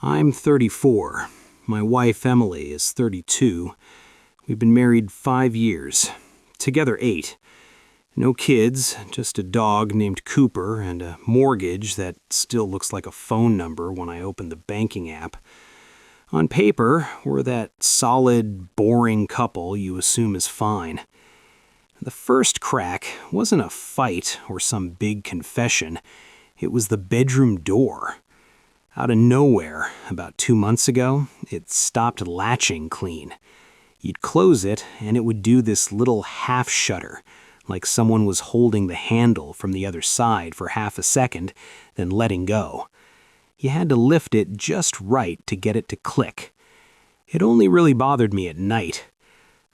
I'm 34. My wife, Emily, is 32. We've been married 5 years. Together 8. No kids, just a dog named Cooper and a mortgage that still looks like a phone number when I open the banking app. On paper, we're that solid, boring couple you assume is fine. The first crack wasn't a fight or some big confession. It was the bedroom door. Out of nowhere, about 2 months ago, it stopped latching clean. You'd close it, and it would do this little half-shutter, like someone was holding the handle from the other side for half a second, then letting go. You had to lift it just right to get it to click. It only really bothered me at night.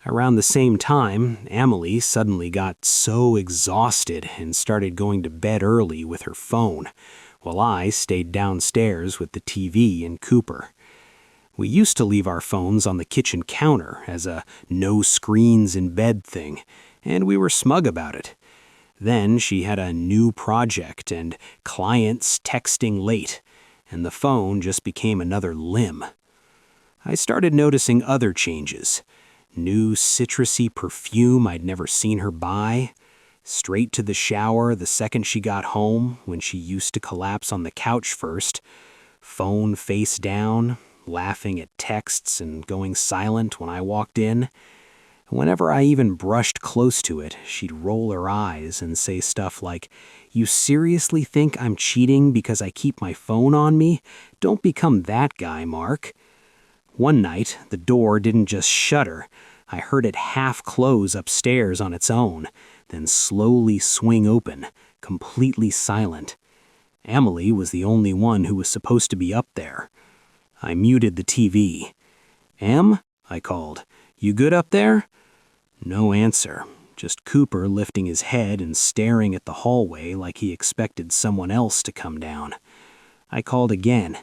Around the same time, Emily suddenly got so exhausted and started going to bed early with her phone, while I stayed downstairs with the TV and Cooper. We used to leave our phones on the kitchen counter as a no screens in bed thing, and we were smug about it. Then she had a new project and clients texting late, and the phone just became another limb. I started noticing other changes. New citrusy perfume I'd never seen her buy. Straight to the shower the second she got home when she used to collapse on the couch first. Phone face down, laughing at texts and going silent when I walked in. Whenever I even brushed close to it, she'd roll her eyes and say stuff like, "You seriously think I'm cheating because I keep my phone on me? Don't become that guy, Mark." One night, the door didn't just shutter. I heard it half close upstairs on its own, then slowly swing open, completely silent. Emily was the only one who was supposed to be up there. I muted the TV. "Em?" I called. "You good up there?" No answer, just Cooper lifting his head and staring at the hallway like he expected someone else to come down. I called again.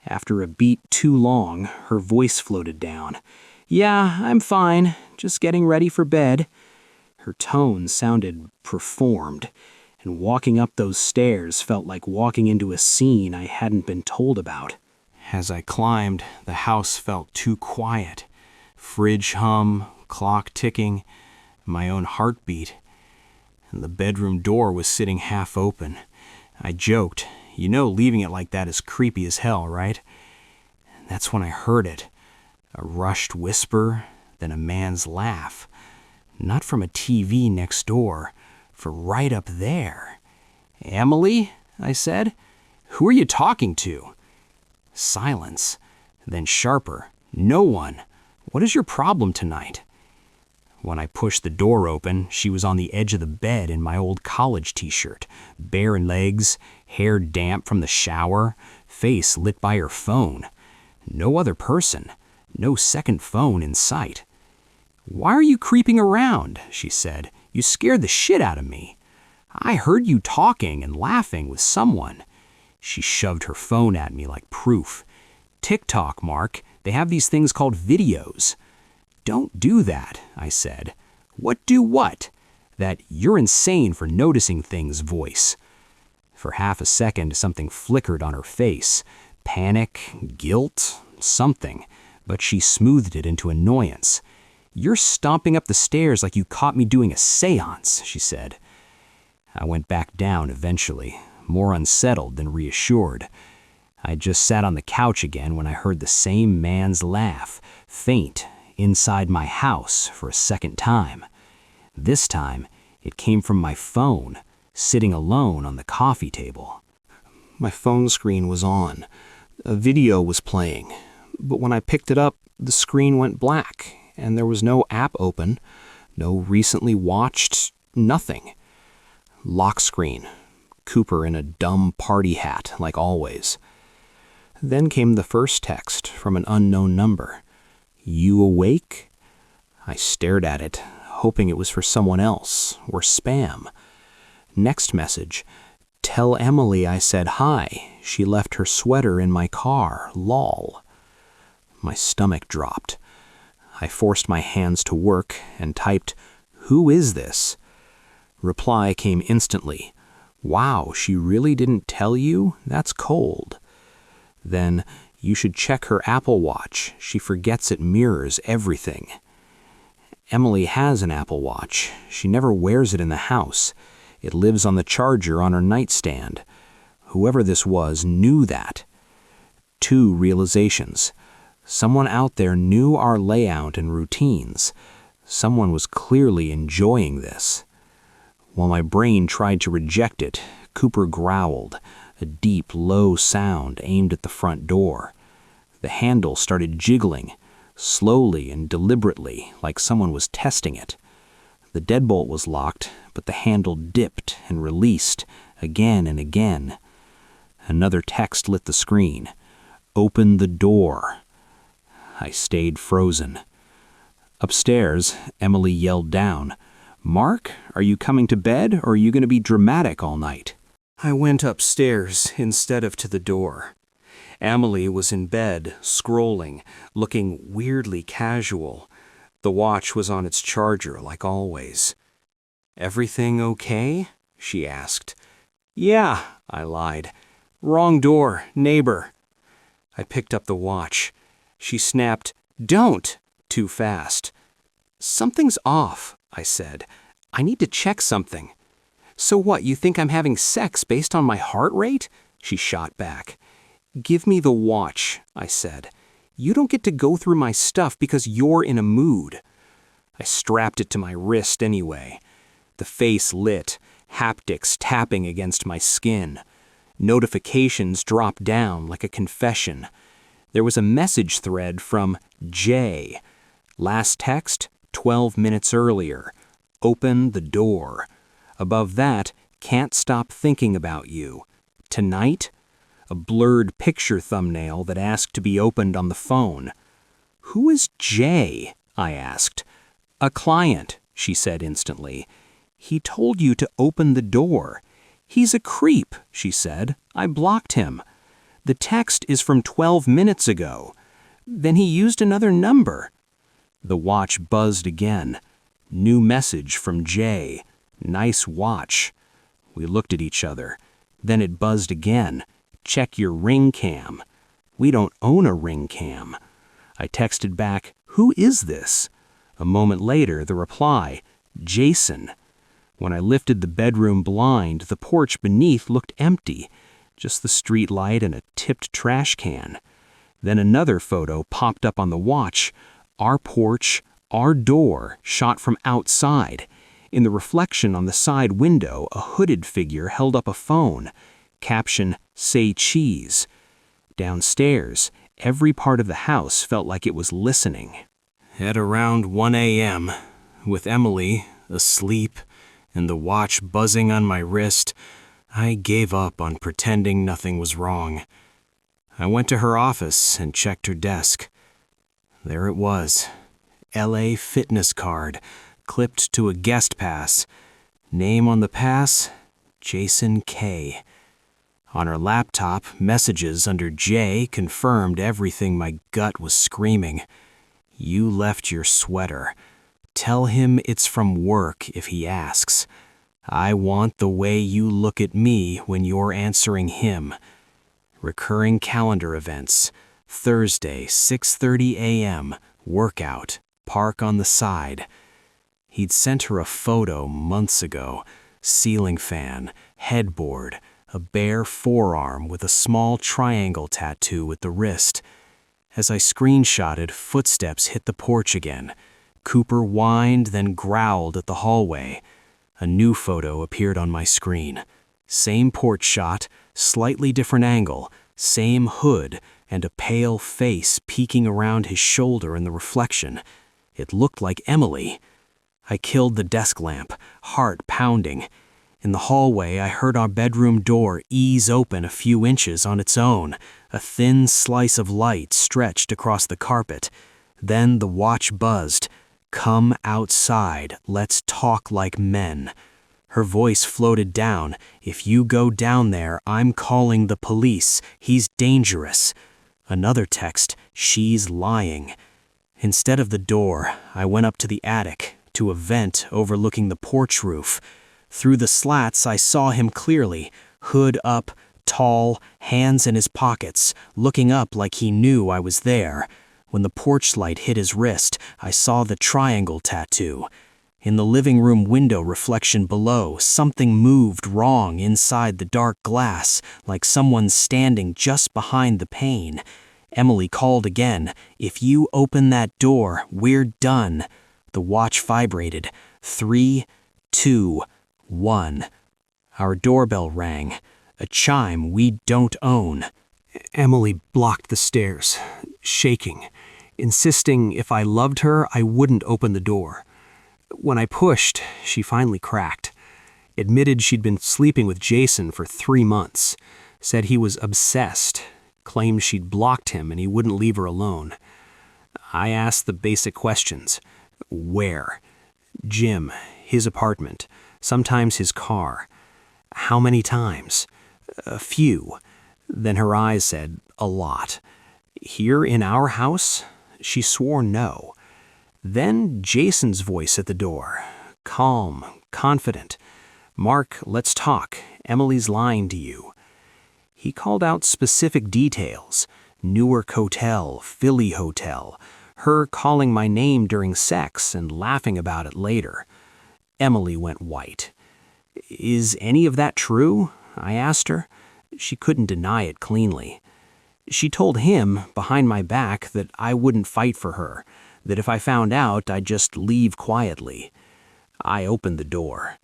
After a beat too long, her voice floated down. "Yeah, I'm fine, just getting ready for bed." Her tone sounded performed, and walking up those stairs felt like walking into a scene I hadn't been told about. As I climbed, the house felt too quiet. Fridge hum, clock ticking, my own heartbeat. And the bedroom door was sitting half open. I joked, "You know leaving it like that is creepy as hell, right?" And that's when I heard it. A rushed whisper, then a man's laugh. Not from a TV next door, for right up there. "Emily?" I said. "Who are you talking to?" Silence, then sharper. "No one. What is your problem tonight?" When I pushed the door open, she was on the edge of the bed in my old college t-shirt, bare legs, hair damp from the shower, face lit by her phone. No other person, no second phone in sight. "Why are you creeping around?" she said. "You scared the shit out of me. I heard you talking and laughing with someone." She shoved her phone at me like proof. "TikTok, Mark. They have these things called videos." "Don't do that," I said. "What do what?" That "you're insane for noticing things" voice. For half a second, something flickered on her face. Panic, guilt, something. But she smoothed it into annoyance. "You're stomping up the stairs like you caught me doing a seance," she said. I went back down eventually, more unsettled than reassured. I just sat on the couch again when I heard the same man's laugh, faint, inside my house for a second time. This time, it came from my phone, sitting alone on the coffee table. My phone screen was on. A video was playing, but when I picked it up, the screen went black, and there was no app open, no recently watched, nothing. Lock screen. Cooper in a dumb party hat, like always. Then came the first text from an unknown number. "You awake?" I stared at it, hoping it was for someone else, or spam. Next message. "Tell Emily I said hi. She left her sweater in my car, lol." My stomach dropped. I forced my hands to work and typed, "Who is this?" Reply came instantly. "Wow, she really didn't tell you? That's cold." Then, You should check her Apple Watch. She forgets it mirrors everything. Emily has an Apple Watch. She never wears it in the house. It lives on the charger on her nightstand. Whoever this was knew that. 2 realizations. Someone out there knew our layout and routines. Someone was clearly enjoying this. While my brain tried to reject it, Cooper growled, a deep, low sound aimed at the front door. The handle started jiggling, slowly and deliberately, like someone was testing it. The deadbolt was locked, but the handle dipped and released again and again. Another text lit the screen. "Open the door." I stayed frozen. Upstairs, Emily yelled down, "Mark, are you coming to bed or are you going to be dramatic all night?" I went upstairs instead of to the door. Emily was in bed, scrolling, looking weirdly casual. The watch was on its charger, like always. "Everything okay?" she asked. "Yeah," I lied. "Wrong door, neighbor." I picked up the watch. She snapped, "Don't!" too fast. "Something's off," I said. "I need to check something." "So what, you think I'm having sex based on my heart rate?" she shot back. "Give me the watch," I said. "You don't get to go through my stuff because you're in a mood." I strapped it to my wrist anyway. The face lit, haptics tapping against my skin. Notifications dropped down like a confession. There was a message thread from Jay. Last text, 12 minutes earlier. "Open the door." Above that, "Can't stop thinking about you." "Tonight?" A blurred picture thumbnail that asked to be opened on the phone. "Who is Jay?" I asked. "A client," she said instantly. "He told you to open the door." "He's a creep," she said. "I blocked him." "The text is from 12 minutes ago." "Then he used another number." The watch buzzed again. New message from Jay. "Nice watch." We looked at each other. Then it buzzed again. "Check your ring cam." "We don't own a ring cam." I texted back, "Who is this?" A moment later, the reply, "Jason." When I lifted the bedroom blind, the porch beneath looked empty, just the street light and a tipped trash can. Then another photo popped up on the watch. Our porch, our door, shot from outside. In the reflection on the side window, a hooded figure held up a phone. Caption, "Say cheese." Downstairs, every part of the house felt like it was listening. At around 1 a.m., with Emily asleep and the watch buzzing on my wrist, I gave up on pretending nothing was wrong. I went to her office and checked her desk. There it was, LA fitness card, clipped to a guest pass. Name on the pass, Jason K. On her laptop, messages under J confirmed everything my gut was screaming. "You left your sweater. Tell him it's from work if he asks. I want the way you look at me when you're answering him." Recurring calendar events. Thursday, 6:30 a.m., workout, park on the side. He'd sent her a photo months ago. Ceiling fan, headboard, a bare forearm with a small triangle tattoo at the wrist. As I screenshotted, footsteps hit the porch again. Cooper whined, then growled at the hallway. A new photo appeared on my screen. Same porch shot, slightly different angle, same hood, and a pale face peeking around his shoulder in the reflection. It looked like Emily. I killed the desk lamp, heart pounding. In the hallway, I heard our bedroom door ease open a few inches on its own. A thin slice of light stretched across the carpet. Then the watch buzzed. "Come outside, let's talk like men." Her voice floated down. "If you go down there, I'm calling the police. He's dangerous." Another text, "She's lying." Instead of the door, I went up to the attic, to a vent overlooking the porch roof. Through the slats, I saw him clearly, hood up, tall, hands in his pockets, looking up like he knew I was there. When the porch light hit his wrist, I saw the triangle tattoo. In the living room window reflection below, something moved wrong inside the dark glass, like someone standing just behind the pane. Emily called again. "If you open that door, we're done." The watch vibrated. 3, 2, 1. Our doorbell rang. A chime we don't own. Emily blocked the stairs, shaking, insisting if I loved her, I wouldn't open the door. When I pushed, she finally cracked. Admitted she'd been sleeping with Jason for 3 months. Said he was obsessed. Claimed she'd blocked him and he wouldn't leave her alone. I asked the basic questions. Where? Jim, his apartment, sometimes his car. How many times? A few. Then her eyes said, a lot. Here in our house? She swore no. Then Jason's voice at the door. Calm, confident. "Mark, let's talk. Emily's lying to you." He called out specific details. Newark Hotel, Philly Hotel. Her calling my name during sex and laughing about it later. Emily went white. "Is any of that true?" I asked her. She couldn't deny it cleanly. She told him, behind my back, that I wouldn't fight for her, that if I found out, I'd just leave quietly. I opened the door.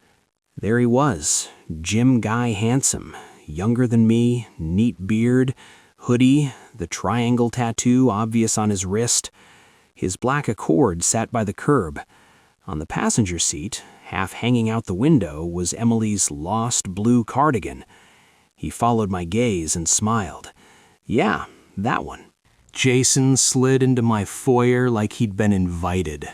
There he was, Jim Guy Handsome, younger than me, neat beard, hoodie, the triangle tattoo obvious on his wrist. His black Accord sat by the curb. On the passenger seat, half hanging out the window, was Emily's lost blue cardigan. He followed my gaze and smiled. "Yeah, that one." Jason slid into my foyer like he'd been invited.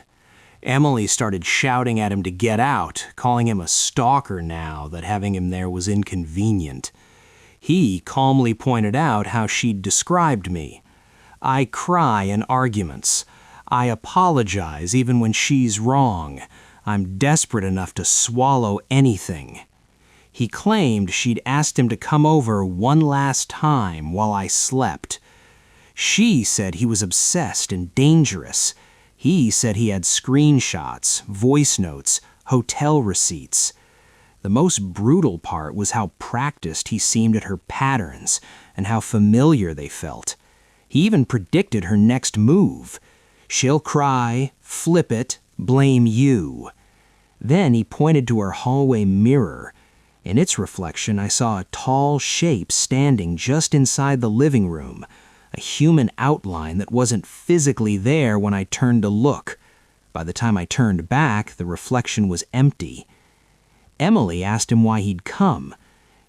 Emily started shouting at him to get out, calling him a stalker now that having him there was inconvenient. He calmly pointed out how she'd described me. I cry in arguments. I apologize even when she's wrong. I'm desperate enough to swallow anything. He claimed she'd asked him to come over one last time while I slept. She said he was obsessed and dangerous. He said he had screenshots, voice notes, hotel receipts. The most brutal part was how practiced he seemed at her patterns and how familiar they felt. He even predicted her next move. She'll cry, flip it, blame you. Then he pointed to her hallway mirror. In its reflection, I saw a tall shape standing just inside the living room, a human outline that wasn't physically there when I turned to look. By the time I turned back, the reflection was empty. Emily asked him why he'd come.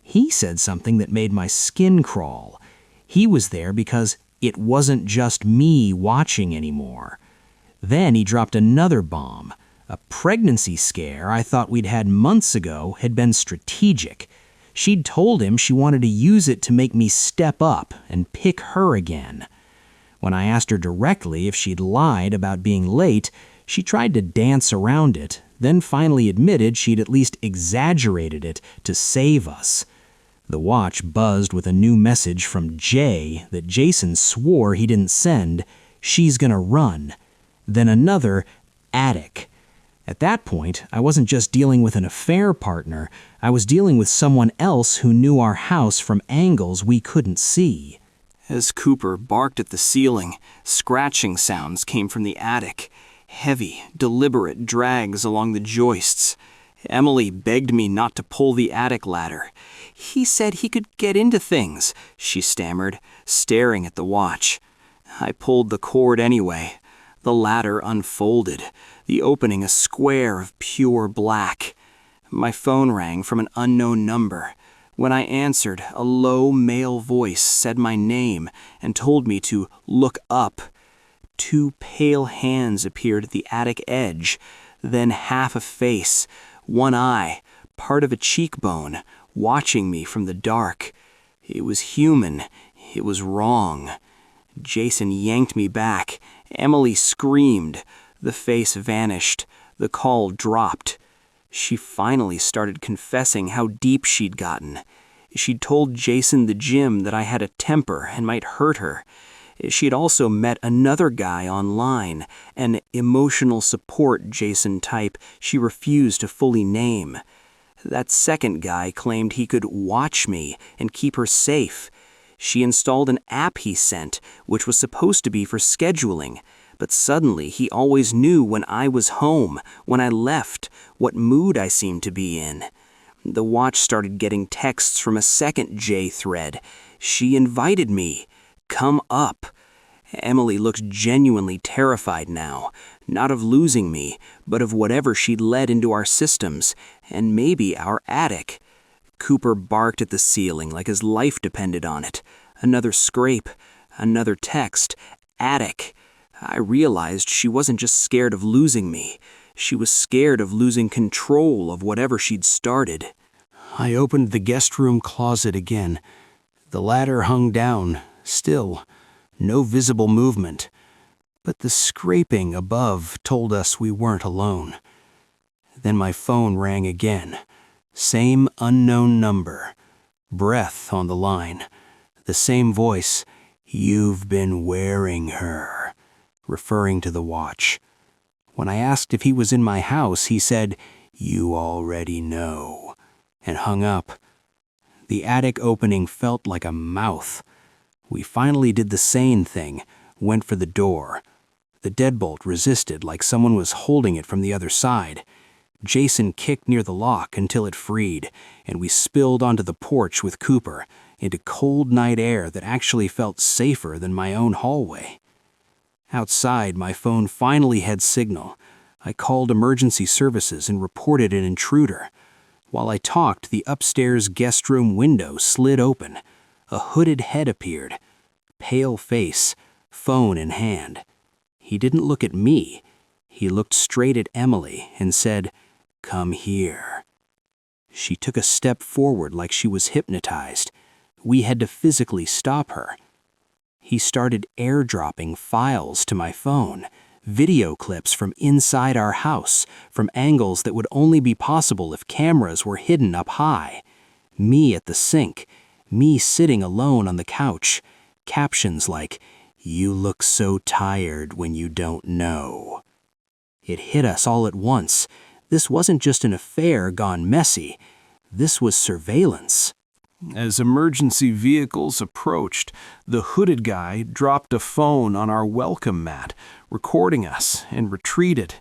He said something that made my skin crawl. He was there because it wasn't just me watching anymore. Then he dropped another bomb. A pregnancy scare I thought we'd had months ago had been strategic. She'd told him she wanted to use it to make me step up and pick her again. When I asked her directly if she'd lied about being late, she tried to dance around it, then finally admitted she'd at least exaggerated it to save us. The watch buzzed with a new message from Jay that Jason swore he didn't send. "She's gonna run." Then another, "attic." At that point, I wasn't just dealing with an affair partner, I was dealing with someone else who knew our house from angles we couldn't see. As Cooper barked at the ceiling, scratching sounds came from the attic. Heavy, deliberate drags along the joists. Emily begged me not to pull the attic ladder. "He said he could get into things," she stammered, staring at the watch. I pulled the cord anyway. The ladder unfolded, the opening a square of pure black. My phone rang from an unknown number. When I answered, a low male voice said my name and told me to look up. 2 pale hands appeared at the attic edge, then half a face, one eye, part of a cheekbone, watching me from the dark. It was human. It was wrong. Jason yanked me back. Emily screamed. The face vanished. The call dropped. She finally started confessing how deep she'd gotten. She'd told Jason the gym that I had a temper and might hurt her. She'd also met another guy online, an emotional support Jason type she refused to fully name. That second guy claimed he could watch me and keep her safe. She installed an app he sent, which was supposed to be for scheduling, but suddenly he always knew when I was home, when I left, what mood I seemed to be in. The watch started getting texts from a second J thread. She invited me. Come up. Emily looked genuinely terrified now, not of losing me, but of whatever she'd let into our systems, and maybe our attic. Cooper barked at the ceiling like his life depended on it. Another scrape, another text, attic. I realized she wasn't just scared of losing me. She was scared of losing control of whatever she'd started. I opened the guest room closet again. The ladder hung down, still, no visible movement. But the scraping above told us we weren't alone. Then my phone rang again. Same unknown number. Breath on the line. The same voice, "You've been wearing her," referring to the watch. When I asked if he was in my house, he said, "You already know," and hung up. The attic opening felt like a mouth. We finally did the sane thing, went for the door. The deadbolt resisted like someone was holding it from the other side. Jason kicked near the lock until it freed, and we spilled onto the porch with Cooper, into cold night air that actually felt safer than my own hallway. Outside, my phone finally had signal. I called emergency services and reported an intruder. While I talked, the upstairs guest room window slid open. A hooded head appeared. Pale face, phone in hand. He didn't look at me. He looked straight at Emily and said, "Come here." She took a step forward like she was hypnotized. We had to physically stop her. He started airdropping files to my phone, video clips from inside our house, from angles that would only be possible if cameras were hidden up high. Me at the sink, me sitting alone on the couch, captions like, "You look so tired when you don't know." It hit us all at once. This wasn't just an affair gone messy. This was surveillance. As emergency vehicles approached, the hooded guy dropped a phone on our welcome mat, recording us, and retreated.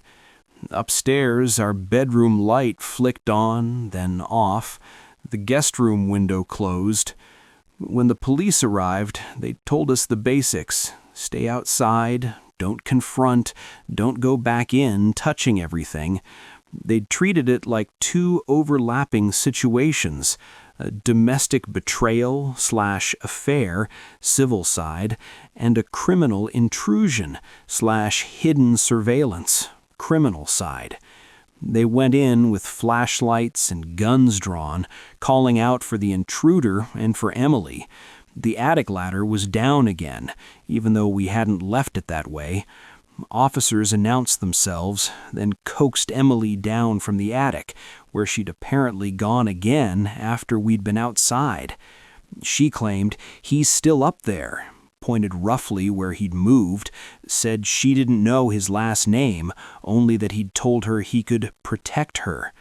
Upstairs, our bedroom light flicked on, then off. The guest room window closed. When the police arrived, they told us the basics. Stay outside, don't confront, don't go back in, touching everything. They'd treated it like two overlapping situations. A domestic betrayal / affair, civil side, and a criminal intrusion / hidden surveillance, criminal side. They went in with flashlights and guns drawn, calling out for the intruder and for Emily. The attic ladder was down again, even though we hadn't left it that way. Officers announced themselves, then coaxed Emily down from the attic, where she'd apparently gone again after we'd been outside. She claimed, "He's still up there," pointed roughly where he'd moved, said she didn't know his last name, only that he'd told her he could protect her.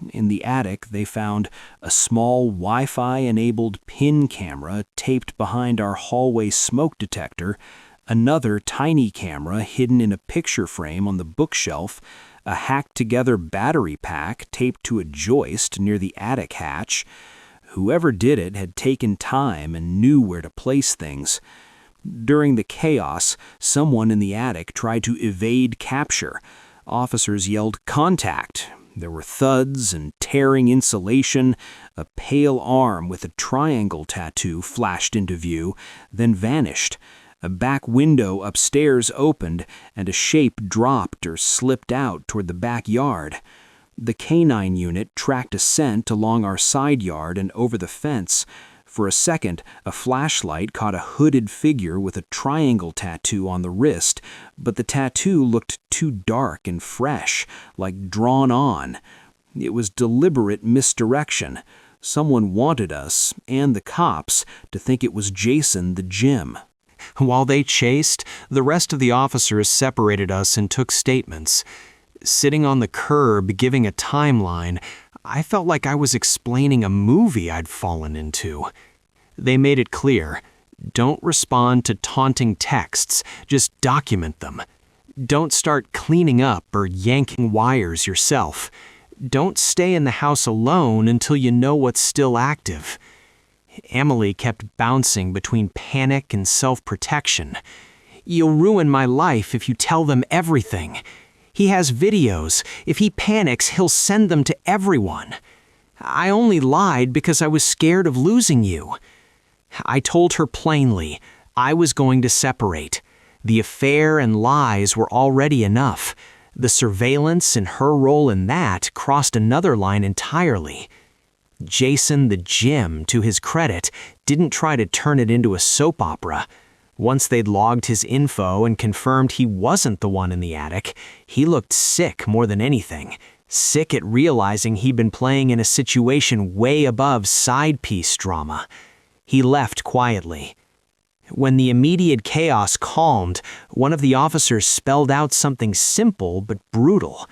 In the attic, they found a small Wi-Fi-enabled PIN camera taped behind our hallway smoke detector, another tiny camera hidden in a picture frame on the bookshelf, a hacked-together battery pack taped to a joist near the attic hatch. Whoever did it had taken time and knew where to place things. During the chaos, someone in the attic tried to evade capture. Officers yelled, "Contact!" There were thuds and tearing insulation. A pale arm with a triangle tattoo flashed into view, then vanished. A back window upstairs opened, and a shape dropped or slipped out toward the backyard. The canine unit tracked a scent along our side yard and over the fence. For a second, a flashlight caught a hooded figure with a triangle tattoo on the wrist, but the tattoo looked too dark and fresh, like drawn on. It was deliberate misdirection. Someone wanted us, and the cops, to think it was Jason the Jim. While they chased, the rest of the officers separated us and took statements. Sitting on the curb giving a timeline, I felt like I was explaining a movie I'd fallen into. They made it clear, don't respond to taunting texts, just document them. Don't start cleaning up or yanking wires yourself. Don't stay in the house alone until you know what's still active. Emily kept bouncing between panic and self-protection. You'll ruin my life if you tell them everything. He has videos. If he panics, he'll send them to everyone. I only lied because I was scared of losing you. I told her plainly, I was going to separate. The affair and lies were already enough. The surveillance and her role in that crossed another line entirely. Jason the Jim, to his credit, didn't try to turn it into a soap opera. Once they'd logged his info and confirmed he wasn't the one in the attic, he looked sick more than anything. Sick at realizing he'd been playing in a situation way above side piece drama. He left quietly. When the immediate chaos calmed, one of the officers spelled out something simple but brutal.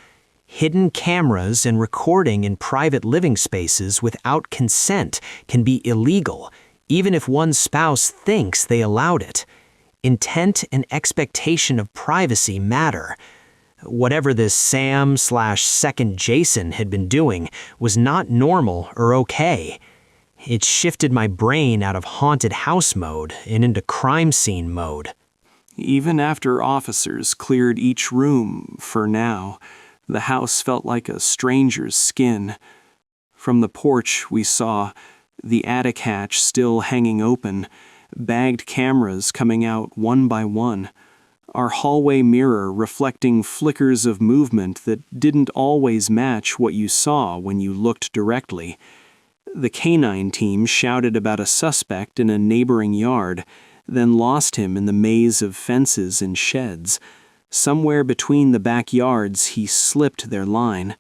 Hidden cameras and recording in private living spaces without consent can be illegal, even if one's spouse thinks they allowed it. Intent and expectation of privacy matter. Whatever this Sam/second Jason had been doing was not normal or okay. It shifted my brain out of haunted house mode and into crime scene mode. Even after officers cleared each room, for now, the house felt like a stranger's skin. From the porch we saw the attic hatch still hanging open, bagged cameras coming out one by one, our hallway mirror reflecting flickers of movement that didn't always match what you saw when you looked directly. The canine team shouted about a suspect in a neighboring yard, then lost him in the maze of fences and sheds. Somewhere between the backyards, he slipped their line.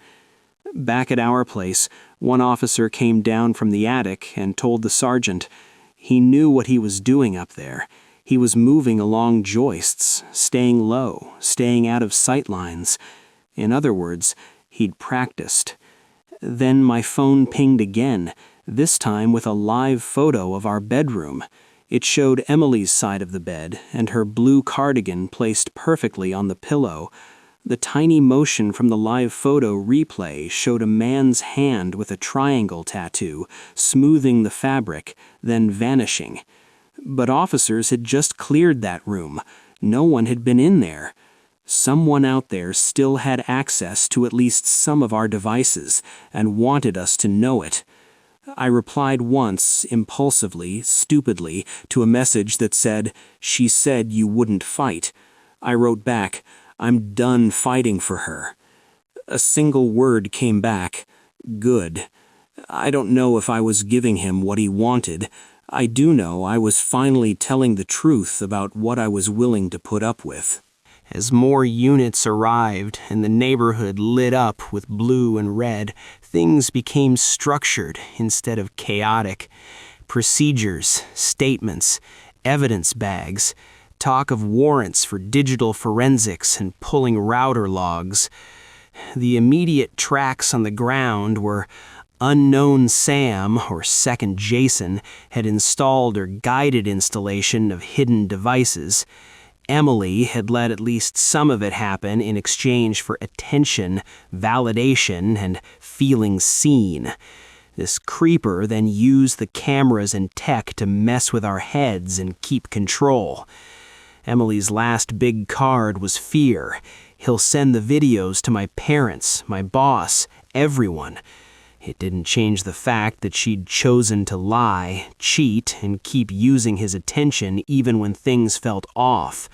Back at our place, one officer came down from the attic and told the sergeant. He knew what he was doing up there. He was moving along joists, staying low, staying out of sight lines. In other words, he'd practiced. Then my phone pinged again, this time with a live photo of our bedroom. It showed Emily's side of the bed and her blue cardigan placed perfectly on the pillow. The tiny motion from the live photo replay showed a man's hand with a triangle tattoo, smoothing the fabric, then vanishing. But officers had just cleared that room. No one had been in there. Someone out there still had access to at least some of our devices and wanted us to know it. I replied once, impulsively, stupidly, to a message that said, "She said you wouldn't fight." I wrote back, "I'm done fighting for her." A single word came back, "Good." I don't know if I was giving him what he wanted. I do know I was finally telling the truth about what I was willing to put up with. As more units arrived and the neighborhood lit up with blue and red, things became structured instead of chaotic. Procedures, statements, evidence bags, talk of warrants for digital forensics and pulling router logs. The immediate tracks on the ground were unknown Sam, or second Jason, had installed or guided installation of hidden devices. Emily had let at least some of it happen in exchange for attention, validation, and feeling seen. This creeper then used the cameras and tech to mess with our heads and keep control. Emily's last big card was fear. He'll send the videos to my parents, my boss, everyone. It didn't change the fact that she'd chosen to lie, cheat, and keep using his attention even when things felt off.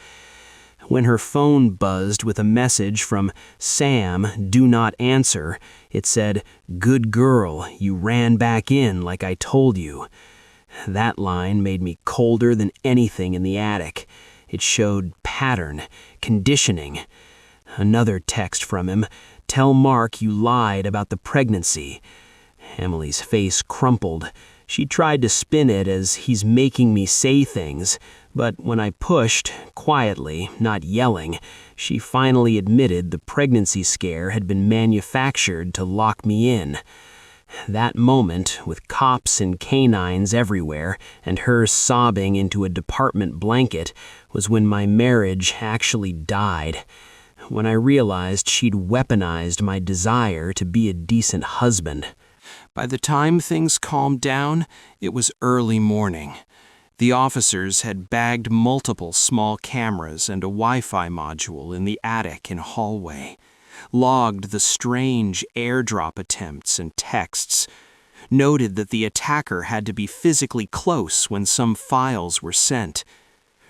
When her phone buzzed with a message from Sam, do not answer, it said, "Good girl, you ran back in like I told you." That line made me colder than anything in the attic. It showed pattern, conditioning. Another text from him, "Tell Mark you lied about the pregnancy." Emily's face crumpled. She tried to spin it as he's making me say things, but when I pushed, quietly, not yelling, she finally admitted the pregnancy scare had been manufactured to lock me in. That moment, with cops and canines everywhere, and her sobbing into a department blanket, was when my marriage actually died. When I realized she'd weaponized my desire to be a decent husband. By the time things calmed down, it was early morning. The officers had bagged multiple small cameras and a Wi-Fi module in the attic and hallway, logged the strange AirDrop attempts and texts, noted that the attacker had to be physically close when some files were sent,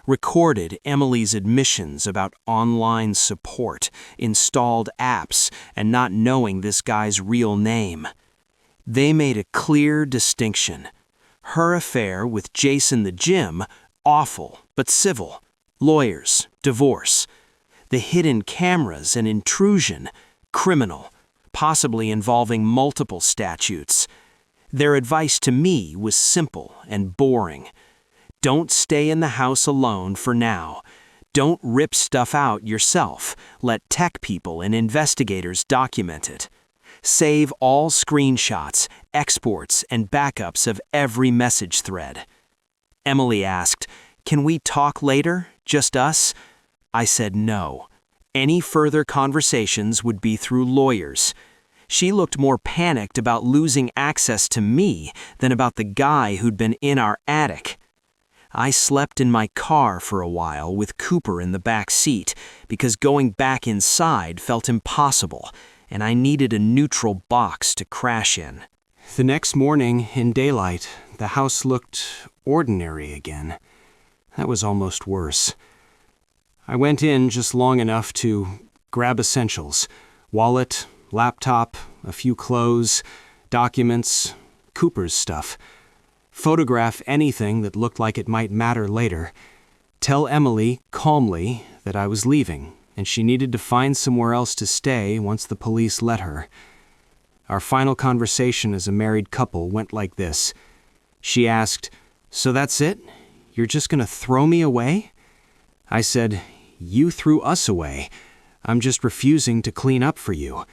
recorded Emily's admissions about online support, installed apps, and not knowing this guy's real name. They made a clear distinction. Her affair with Jason the Gym, awful but civil. Lawyers, divorce. The hidden cameras and intrusion, criminal, possibly involving multiple statutes. Their advice to me was simple and boring. Don't stay in the house alone for now. Don't rip stuff out yourself. Let tech people and investigators document it. Save all screenshots, exports, and backups of every message thread. Emily asked, "Can we talk later? Just us?" I said no. Any further conversations would be through lawyers. She looked more panicked about losing access to me than about the guy who'd been in our attic. I slept in my car for a while with Cooper in the back seat because going back inside felt impossible, and I needed a neutral box to crash in. The next morning, in daylight, the house looked ordinary again. That was almost worse. I went in just long enough to grab essentials: wallet, laptop, a few clothes, documents, Cooper's stuff. Photograph anything that looked like it might matter later. Tell Emily, calmly, that I was leaving, and she needed to find somewhere else to stay once the police let her. Our final conversation as a married couple went like this. She asked, "So that's it? You're just gonna throw me away?" I said, "You threw us away. I'm just refusing to clean up for you."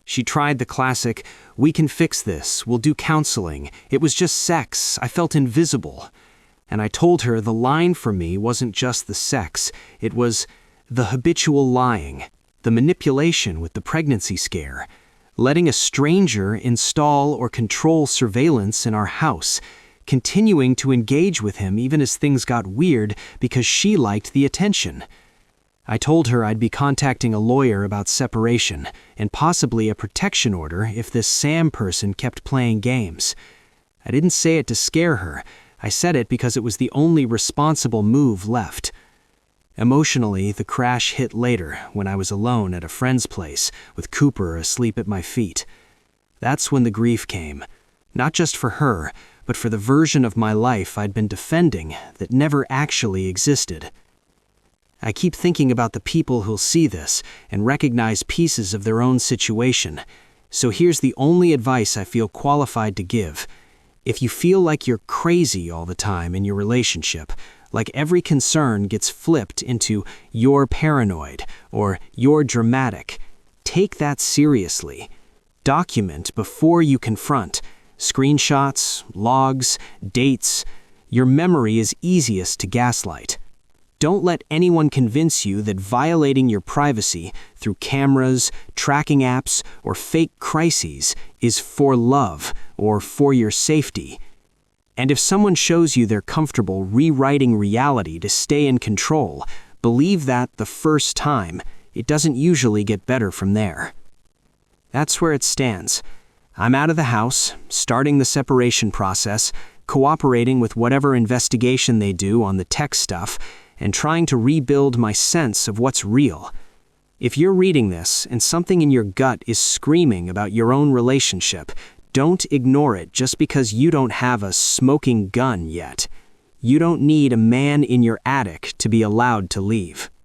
She tried the classic, "We can fix this, we'll do counseling. It was just sex, I felt invisible." And I told her the line for me wasn't just the sex, it was the habitual lying, the manipulation with the pregnancy scare, letting a stranger install or control surveillance in our house, continuing to engage with him even as things got weird because she liked the attention. I told her I'd be contacting a lawyer about separation and possibly a protection order if this Sam person kept playing games. I didn't say it to scare her. I said it because it was the only responsible move left. Emotionally, the crash hit later when I was alone at a friend's place with Cooper asleep at my feet. That's when the grief came, not just for her, but for the version of my life I'd been defending that never actually existed. I keep thinking about the people who'll see this and recognize pieces of their own situation. So here's the only advice I feel qualified to give. If you feel like you're crazy all the time in your relationship, like every concern gets flipped into "you're paranoid" or "you're dramatic," take that seriously. Document before you confront. Screenshots, logs, dates. Your memory is easiest to gaslight. Don't let anyone convince you that violating your privacy through cameras, tracking apps, or fake crises is for love or for your safety. And if someone shows you they're comfortable rewriting reality to stay in control, believe that the first time. It doesn't usually get better from there. That's where it stands. I'm out of the house, starting the separation process, cooperating with whatever investigation they do on the tech stuff, and trying to rebuild my sense of what's real. If you're reading this and something in your gut is screaming about your own relationship, don't ignore it just because you don't have a smoking gun yet. You don't need a man in your attic to be allowed to leave.